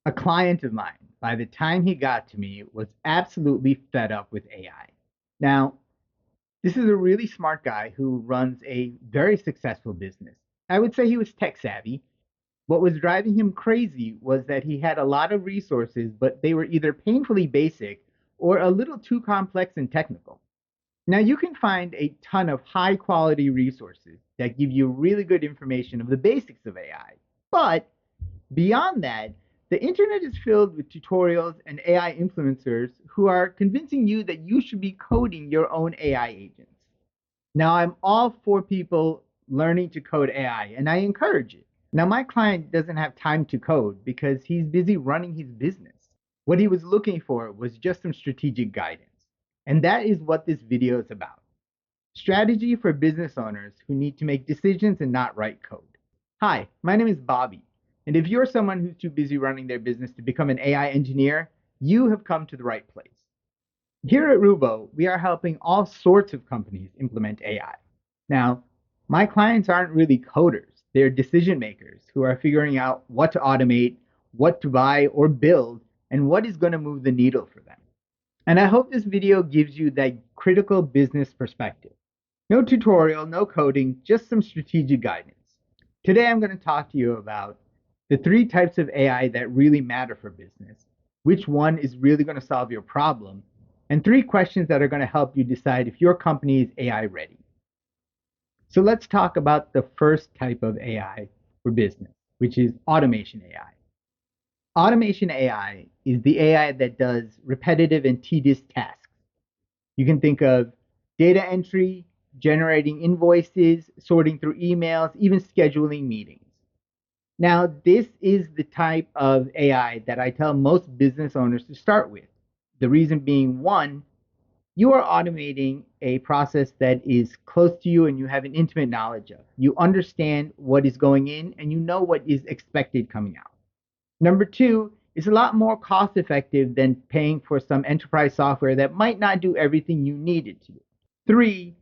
A client of mine, by the time he got to me, was absolutely fed up with AI. Now, this is a really smart guy who runs a very successful business. I would say he was tech savvy. What was driving him crazy was that he had a lot of resources, but they were either painfully basic or a little too complex and technical. Now, you can find a ton of high quality resources that give you really good information of the basics of AI. But beyond that, the internet is filled with tutorials and AI influencers who are convincing you that you should be coding your own AI agents. Now, I'm all for people learning to code AI, and I encourage it. Now, my client doesn't have time to code because he's busy running his business. What he was looking for was just some strategic guidance. And that is what this video is about. Strategy for business owners who need to make decisions and not write code. Hi, my name is Bobby. And if you're someone who's too busy running their business to become an AI engineer, you have come to the right place. Here at Rubo, we are helping all sorts of companies implement AI. Now, my clients aren't really coders, they're decision makers who are figuring out what to automate, what to buy or build, and what is going to move the needle for them. And I hope this video gives you that critical business perspective. No tutorial, no coding, just some strategic guidance. Today I'm going to talk to you about the three types of AI that really matter for business, which one is really going to solve your problem, and three questions that are going to help you decide if your company is AI ready. So let's talk about the first type of AI for business, which is automation AI. Automation AI is the AI that does repetitive and tedious tasks. You can think of data entry, generating invoices, sorting through emails, even scheduling meetings. Now, this is the type of AI that I tell most business owners to start with. The reason being, one, you are automating a process that is close to you and you have an intimate knowledge of. You understand what is going in and you know what is expected coming out. Number two, it's a lot more cost effective than paying for some enterprise software that might not do everything you need it to do. Three,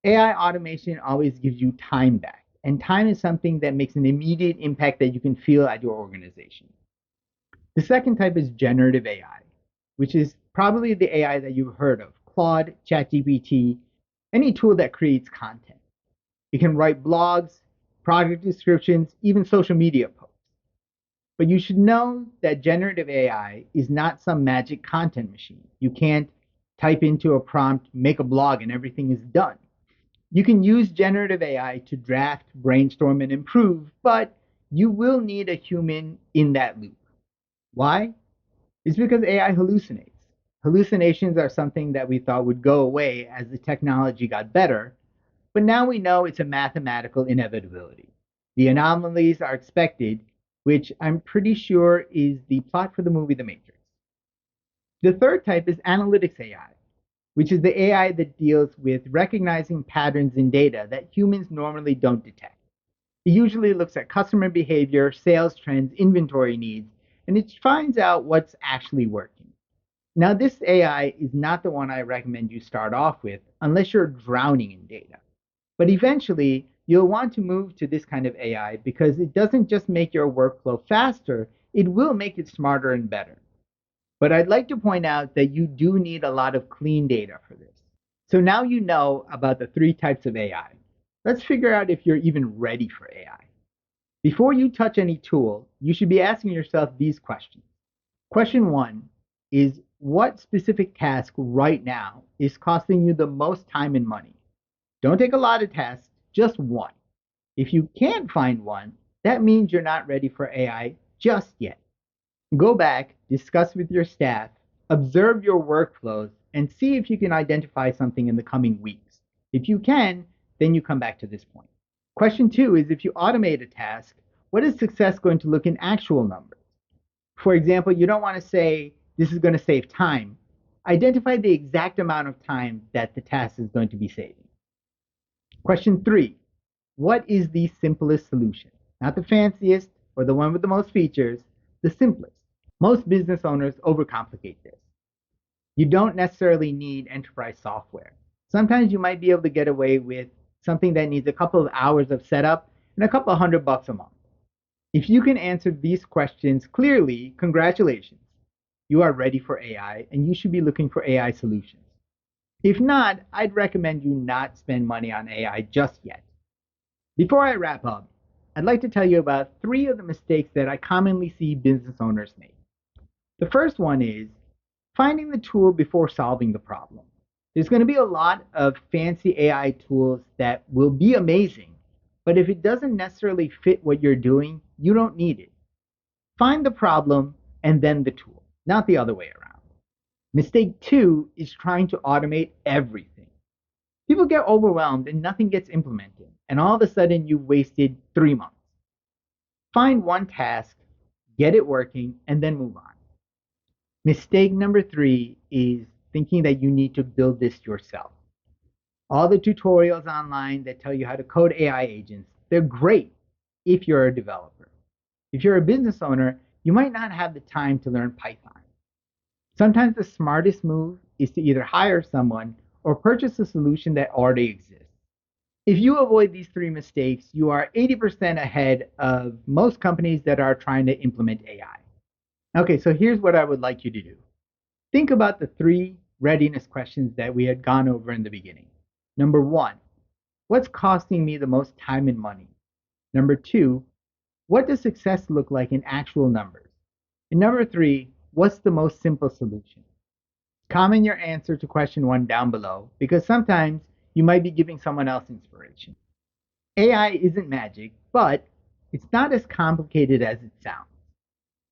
AI automation always gives you time back. And time is something that makes an immediate impact that you can feel at your organization. The second type is generative AI, which is probably the AI that you've heard of: Claude, ChatGPT, any tool that creates content. It can write blogs, product descriptions, even social media posts. But you should know that generative AI is not some magic content machine. You can't type into a prompt, make a blog, and everything is done. You can use generative AI to draft, brainstorm, and improve, but you will need a human in that loop. Why? It's because AI hallucinates. Hallucinations are something that we thought would go away as the technology got better, but now we know it's a mathematical inevitability. The anomalies are expected, which I'm pretty sure is the plot for the movie The Matrix. The third type is analytics AI, which is the AI that deals with recognizing patterns in data that humans normally don't detect. It usually looks at customer behavior, sales trends, inventory needs, and it finds out what's actually working. Now, this AI is not the one I recommend you start off with unless you're drowning in data. But eventually, you'll want to move to this kind of AI because it doesn't just make your workflow faster, it will make it smarter and better. But I'd like to point out that you do need a lot of clean data for this. So now you know about the three types of AI. Let's figure out if you're even ready for AI. Before you touch any tool, you should be asking yourself these questions. Question one is, what specific task right now is costing you the most time and money? Don't take a lot of tasks, just one. If you can't find one, that means you're not ready for AI just yet. Go back, discuss with your staff, observe your workflows, and see if you can identify something in the coming weeks. If you can, then you come back to this point. Question two is, if you automate a task, what is success going to look in actual numbers? For example, you don't want to say, this is going to save time. Identify the exact amount of time that the task is going to be saving. Question three, what is the simplest solution? Not the fanciest or the one with the most features, the simplest. Most business owners overcomplicate this. You don't necessarily need enterprise software. Sometimes you might be able to get away with something that needs a couple of hours of setup and a couple of $100 a month. If you can answer these questions clearly, congratulations. You are ready for AI and you should be looking for AI solutions. If not, I'd recommend you not spend money on AI just yet. Before I wrap up, I'd like to tell you about three of the mistakes that I commonly see business owners make. The first one is finding the tool before solving the problem. There's going to be a lot of fancy AI tools that will be amazing, but if it doesn't necessarily fit what you're doing, you don't need it. Find the problem and then the tool, not the other way around. Mistake two is trying to automate everything. People get overwhelmed and nothing gets implemented, and all of a sudden you've wasted 3 months. Find one task, get it working, and then move on. Mistake number three is thinking that you need to build this yourself. All the tutorials online that tell you how to code AI agents, they're great if you're a developer. If you're a business owner, you might not have the time to learn Python. Sometimes the smartest move is to either hire someone or purchase a solution that already exists. If you avoid these three mistakes, you are 80% ahead of most companies that are trying to implement AI. Okay, so here's what I would like you to do. Think about the three readiness questions that we had gone over in the beginning. Number one, what's costing me the most time and money? Number two, what does success look like in actual numbers? And number three, what's the most simple solution? Comment your answer to question one down below because sometimes you might be giving someone else inspiration. AI isn't magic, but it's not as complicated as it sounds.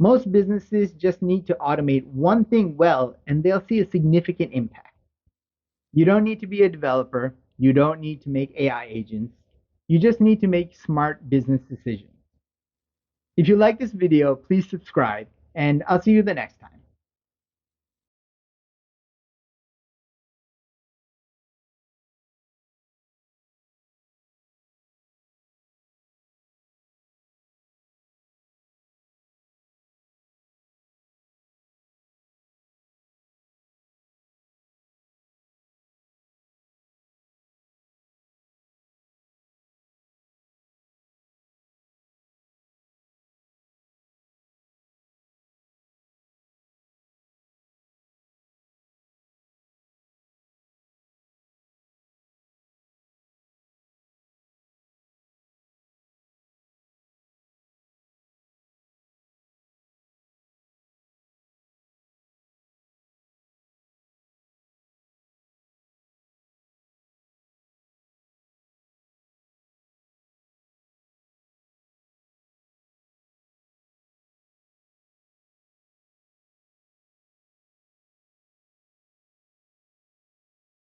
Most businesses just need to automate one thing well and they'll see a significant impact. You don't need to be a developer. You don't need to make AI agents. You just need to make smart business decisions. If you like this video, please subscribe and I'll see you the next time.